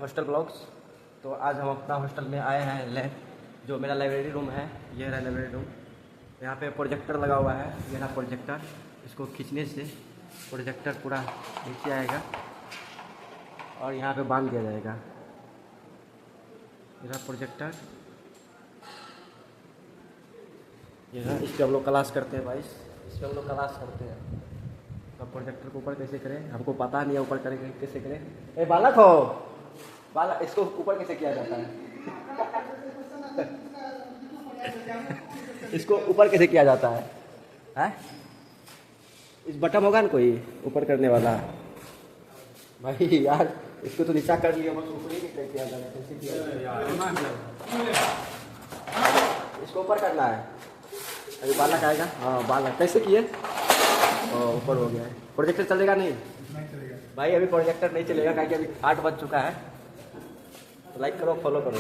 Hostel blogs. तो आज हम अपना हॉस्टल में आए हैं लैब, जो मेरा लाइब्रेरी रूम है। ये रहा लाइब्रेरी रूम। यहाँ पे प्रोजेक्टर लगा हुआ है, ये रहा प्रोजेक्टर। इसको खींचने से प्रोजेक्टर पूरा नीचे आएगा और यहाँ पे बांध दिया जाएगा। ये रहा प्रोजेक्टर, ये रहा। इस पर हम लोग क्लास करते हैं भाई, इस पर हम लोग क्लास करते हैं। तो प्रोजेक्टर को ऊपर कैसे करें हमको पता नहीं है, ऊपर करेंगे कैसे करें। ए बालक हो, बालक, इसको ऊपर कैसे किया जाता है? इसको ऊपर कैसे किया जाता है? हैं? इस बटन होगा ना कोई ऊपर करने वाला? भाई यार, इसको तो नीचा कर लिया, बस ऊपर ही कैसे किया जाता है? कैसे किया? इसको ऊपर करना है। अभी बालक आएगा। हाँ बालक कैसे किए? ऊपर हो गया है। प्रोजेक्टर चलेगा नहीं भाई, अभी प्रोजेक्टर नहीं चलेगा क्योंकि अभी 8 बज चुका है। तो लाइक करो, फॉलो करो।